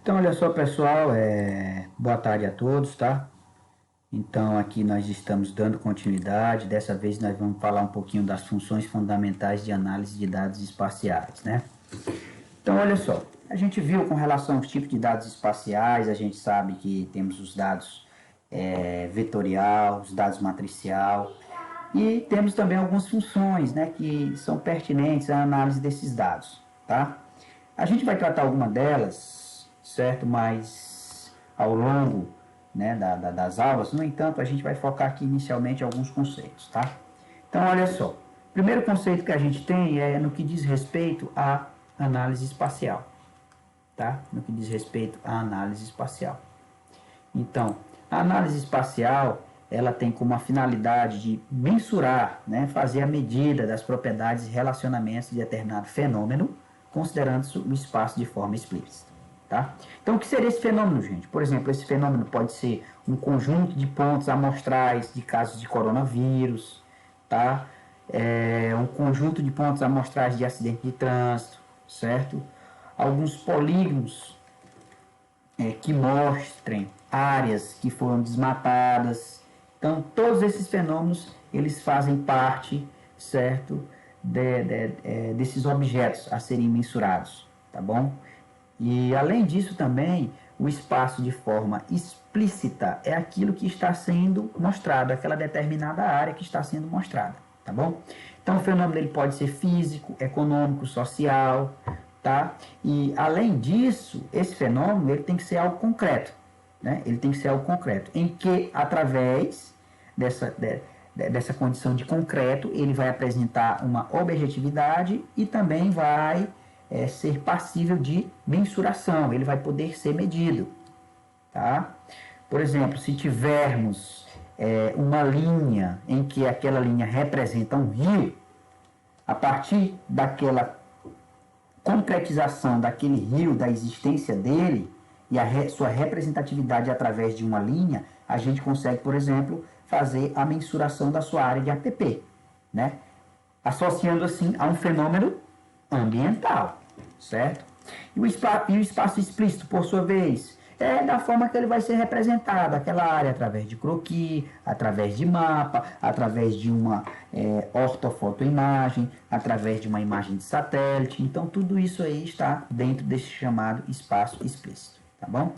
Então, olha só, pessoal, boa tarde a todos, tá? Então, aqui nós estamos dando continuidade. Dessa vez nós vamos falar um pouquinho das funções fundamentais de análise de dados espaciais, né? Então, olha só, a gente viu com relação aos tipos de dados espaciais, a gente sabe que temos os dados vetorial, os dados matricial, e temos também algumas funções, né, que são pertinentes à análise desses dados, tá? A gente vai tratar alguma delas, certo? Mas ao longo, né, das aulas, no entanto, a gente vai focar aqui inicialmente em alguns conceitos, tá? Então, olha só. O primeiro conceito que a gente tem é no que diz respeito à análise espacial, tá? No que diz respeito à análise espacial. Então, a análise espacial, ela tem como a finalidade de mensurar, né, fazer a medida das propriedades e relacionamentos de determinado fenômeno, considerando o espaço de forma explícita. Tá? Então, o que seria esse fenômeno, gente? Por exemplo, esse fenômeno pode ser um conjunto de pontos amostrais de casos de coronavírus, tá? Um conjunto de pontos amostrais de acidente de trânsito, certo? Alguns polígonos que mostrem áreas que foram desmatadas. Então, todos esses fenômenos, eles fazem parte, certo, desses objetos a serem mensurados, tá bom? E, além disso, também, o espaço de forma explícita é aquilo que está sendo mostrado, aquela determinada área que está sendo mostrada, tá bom? Então, o fenômeno ele pode ser físico, econômico, social, tá? E, além disso, esse fenômeno ele tem que ser algo concreto, né? Ele tem que ser algo concreto, em que, através dessa condição de concreto, ele vai apresentar uma objetividade e também vai ser passível de mensuração, ele vai poder ser medido, tá? Por exemplo, se tivermos uma linha em que aquela linha representa um rio, a partir daquela concretização daquele rio, da existência dele e a sua representatividade através de uma linha, a gente consegue, por exemplo, fazer a mensuração da sua área de APP, né? Associando assim a um fenômeno ambiental, certo? E o espaço explícito, por sua vez, é da forma que ele vai ser representado, aquela área através de croquis, através de mapa, através de uma ortofotoimagem, através de uma imagem de satélite. Então, tudo isso aí está dentro desse chamado espaço explícito, tá bom?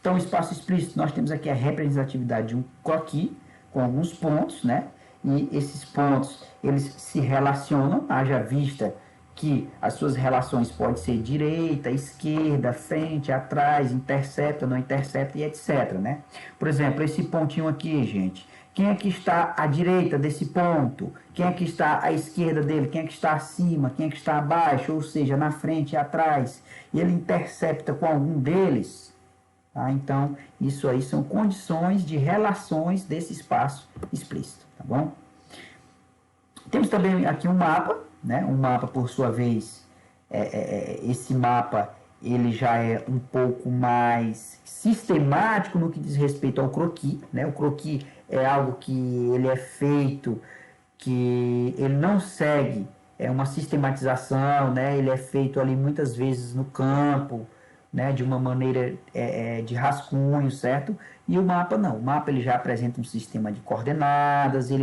Então, o espaço explícito, nós temos aqui a representatividade de um croquis, com alguns pontos, né? E esses pontos, eles se relacionam, haja vista que as suas relações podem ser direita, esquerda, frente, atrás, intercepta, não intercepta e etc, né? Por exemplo, esse pontinho aqui, gente, quem é que está à direita desse ponto? Quem é que está à esquerda dele? Quem é que está acima? Quem é que está abaixo? Ou seja, na frente e atrás? E ele intercepta com algum deles? Tá? Então, isso aí são condições de relações desse espaço explícito, tá bom? Temos também aqui um mapa, né? Um mapa, por sua vez, esse mapa ele já é um pouco mais sistemático no que diz respeito ao croquis, né? O croquis é algo que ele é feito, que ele não segue uma sistematização, né? Ele é feito ali muitas vezes no campo, né, de uma maneira de rascunho, certo? E o mapa não. O mapa ele já apresenta um sistema de coordenadas, e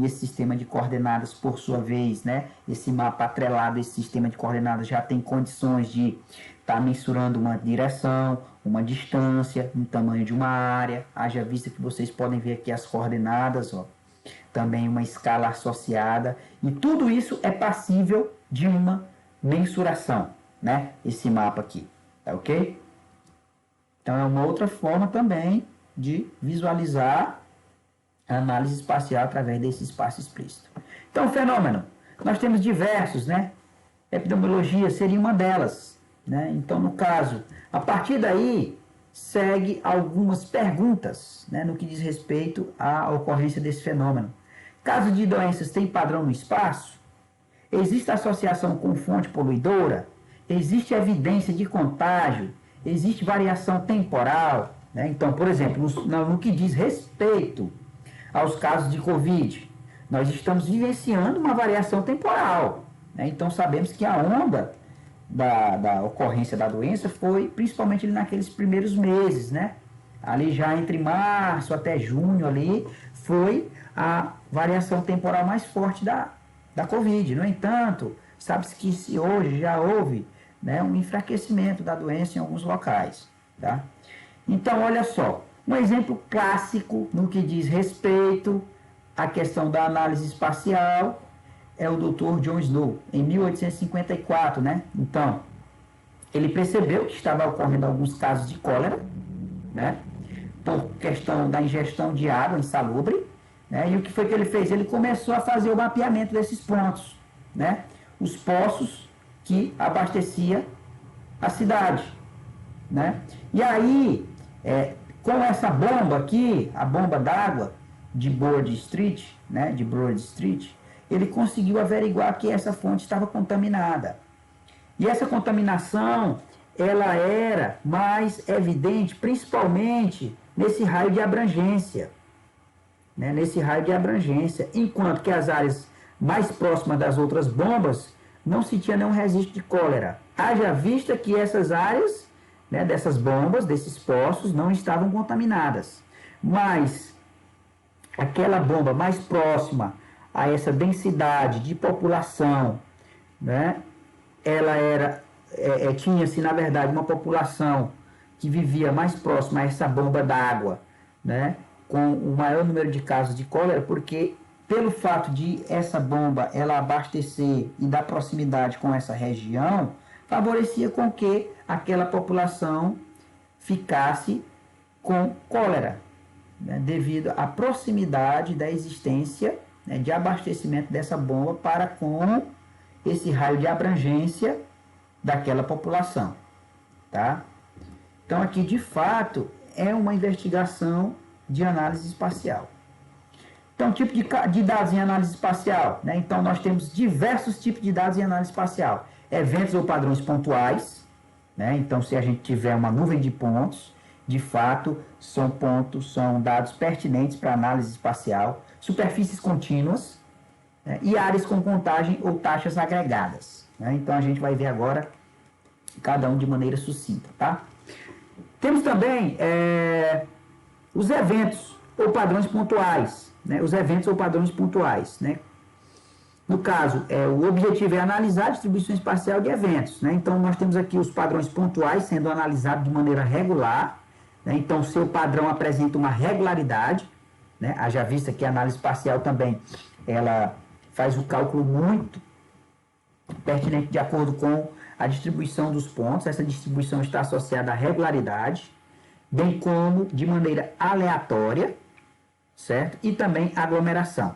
esse sistema de coordenadas, por sua vez, né, esse mapa atrelado, esse sistema de coordenadas já tem condições de estar mensurando uma direção, uma distância, um tamanho de uma área. Haja vista que vocês podem ver aqui as coordenadas, ó, também uma escala associada, e tudo isso é passível de uma mensuração, né? Esse mapa aqui. Tá ok? Então, é uma outra forma também de visualizar a análise espacial através desse espaço explícito. Então, fenômeno. Nós temos diversos, né? Epidemiologia seria uma delas, né? Então, no caso, a partir daí, segue algumas perguntas, né, no que diz respeito à ocorrência desse fenômeno. Caso de doenças tem padrão no espaço? Existe associação com fonte poluidora? Existe evidência de contágio? Existe variação temporal? Né? Então, por exemplo, no que diz respeito aos casos de Covid, nós estamos vivenciando uma variação temporal. Né? Então, sabemos que a onda da ocorrência da doença foi principalmente ali naqueles primeiros meses, né? Ali já entre março até junho ali foi a variação temporal mais forte da Covid. No entanto, sabe-se que se hoje já houve, né, um enfraquecimento da doença em alguns locais, tá? Então, olha só, um exemplo clássico no que diz respeito à questão da análise espacial é o Dr. John Snow, em 1854, né? Então, ele percebeu que estava ocorrendo alguns casos de cólera, né? Por questão da ingestão de água insalubre, né? E o que foi que ele fez? Ele começou a fazer o mapeamento desses pontos, né? Os poços que abasteciam a cidade, né? E aí, com essa bomba aqui, a bomba d'água de Broad Street, né? De Broad Street, ele conseguiu averiguar que essa fonte estava contaminada. E essa contaminação, ela era mais evidente, principalmente nesse raio de abrangência, né? Nesse raio de abrangência, enquanto que as áreas mais próximas das outras bombas não se tinha nenhum registro de cólera. Haja vista que essas áreas, né, dessas bombas, desses poços, não estavam contaminadas. Mas aquela bomba mais próxima a essa densidade de população, né, ela tinha-se, na verdade, uma população que vivia mais próxima a essa bomba d'água, né, com o maior número de casos de cólera, porque pelo fato de essa bomba ela abastecer e dar proximidade com essa região, favorecia com que aquela população ficasse com cólera, né, devido à proximidade da existência, né, de abastecimento dessa bomba para com esse raio de abrangência daquela população, tá? Então aqui de fato é uma investigação de análise espacial. Então, tipo de dados em análise espacial, né? Então nós temos diversos tipos de dados em análise espacial. Eventos ou padrões pontuais, né? Então se a gente tiver uma nuvem de pontos, de fato são pontos, são dados pertinentes para análise espacial. Superfícies contínuas, né? E áreas com contagem ou taxas agregadas, né? Então a gente vai ver agora cada um de maneira sucinta, tá? Temos também os eventos ou padrões pontuais, né? Os eventos ou padrões pontuais, né? No caso, o objetivo é analisar a distribuição espacial de eventos, né? Então nós temos aqui os padrões pontuais sendo analisados de maneira regular, né? Então seu padrão apresenta uma regularidade, né? Haja vista que a análise espacial também ela faz o cálculo muito pertinente de acordo com a distribuição dos pontos. Essa distribuição está associada à regularidade, bem como de maneira aleatória, certo? E também aglomeração,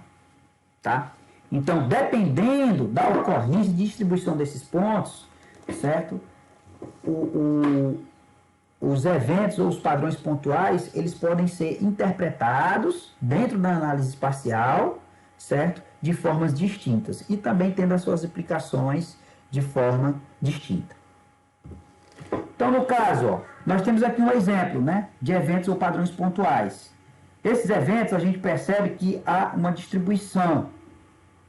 tá? Então, dependendo da ocorrência de distribuição desses pontos, certo? Os eventos ou os padrões pontuais, eles podem ser interpretados dentro da análise espacial, certo? De formas distintas e também tendo as suas aplicações de forma distinta. Então, no caso, ó, nós temos aqui um exemplo, né, de eventos ou padrões pontuais. Esses eventos a gente percebe que há uma distribuição,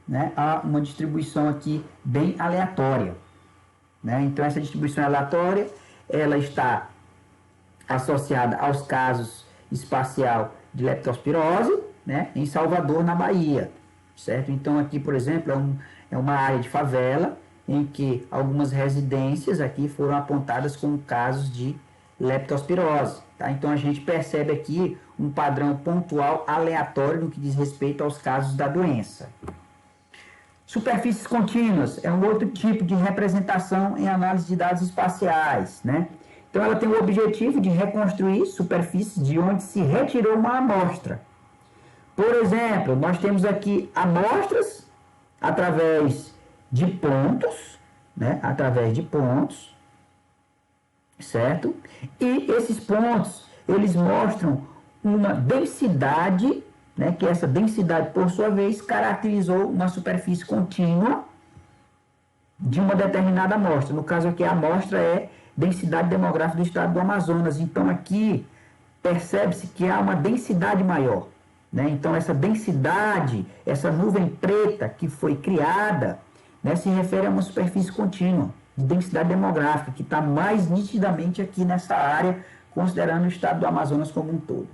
né, há uma distribuição aqui bem aleatória, né? Então essa distribuição aleatória ela está associada aos casos espacial de leptospirose, né, em Salvador, na Bahia, certo? Então aqui, por exemplo, é uma área de favela em que algumas residências aqui foram apontadas com casos de leptospirose, tá? Então a gente percebe aqui um padrão pontual aleatório no que diz respeito aos casos da doença. Superfícies contínuas é um outro tipo de representação em análise de dados espaciais, né? Então ela tem o objetivo de reconstruir superfícies de onde se retirou uma amostra. Por exemplo, nós temos aqui amostras através de pontos, né? Através de pontos, certo? E esses pontos, eles mostram uma densidade, né? Que essa densidade, por sua vez, caracterizou uma superfície contínua de uma determinada amostra. No caso aqui, a amostra é densidade demográfica do estado do Amazonas. Então, aqui, percebe-se que há uma densidade maior, né? Então, essa densidade, essa nuvem preta que foi criada, né, se refere a uma superfície contínua, de densidade demográfica, que está mais nitidamente aqui nessa área, considerando o estado do Amazonas como um todo.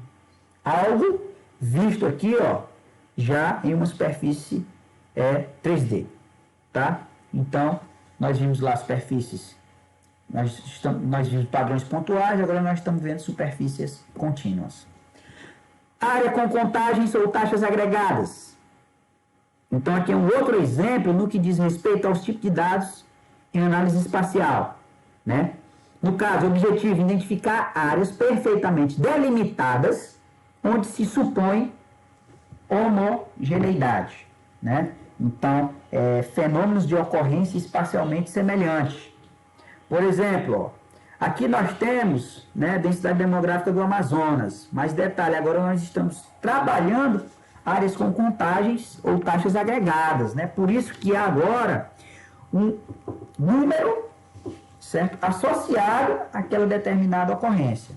Algo visto aqui, ó, já em uma superfície 3D, tá? Então, nós vimos lá superfícies, nós vimos padrões pontuais, agora nós estamos vendo superfícies contínuas. Área com contagens ou taxas agregadas. Então, aqui é um outro exemplo no que diz respeito aos tipos de dados em análise espacial, né? No caso, o objetivo é identificar áreas perfeitamente delimitadas onde se supõe homogeneidade, né? Então, fenômenos de ocorrência espacialmente semelhantes. Por exemplo, ó, aqui nós temos, né, densidade demográfica do Amazonas. Mais detalhe, agora nós estamos trabalhando áreas com contagens ou taxas agregadas, né? Por isso que agora um número, certo, associado àquela determinada ocorrência.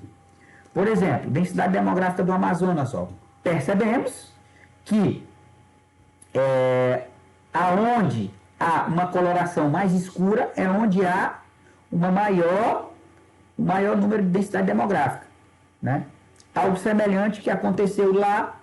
Por exemplo, densidade demográfica do Amazonas, ó, percebemos que aonde há uma coloração mais escura é onde há um maior número de densidade demográfica, né? Algo semelhante que aconteceu lá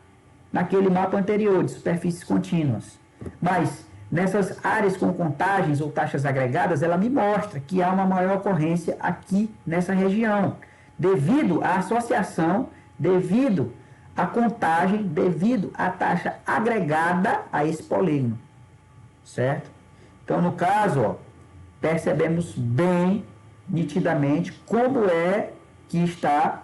naquele mapa anterior de superfícies contínuas. Mas nessas áreas com contagens ou taxas agregadas, ela me mostra que há uma maior ocorrência aqui nessa região, devido à associação, devido à contagem, devido à taxa agregada a esse polígono, certo? Então, no caso, ó, percebemos bem, nitidamente, como é que está,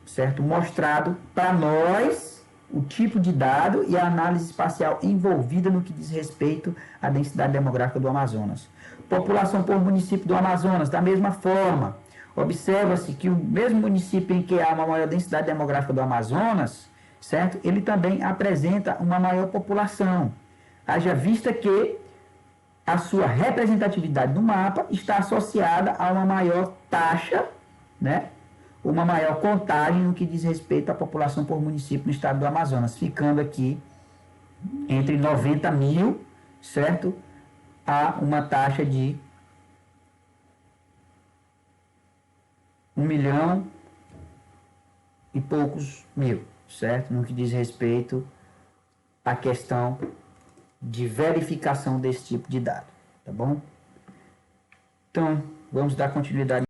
certo, mostrado para nós o tipo de dado e a análise espacial envolvida no que diz respeito à densidade demográfica do Amazonas. População por município do Amazonas, da mesma forma, observa-se que o mesmo município em que há uma maior densidade demográfica do Amazonas, certo, ele também apresenta uma maior população. Haja vista que a sua representatividade no mapa está associada a uma maior taxa, né? Uma maior contagem no que diz respeito à população por município no estado do Amazonas, ficando aqui entre 90 mil, certo? A uma taxa de 1 milhão e poucos mil, certo? No que diz respeito à questão de verificação desse tipo de dado, tá bom? Então, vamos dar continuidade.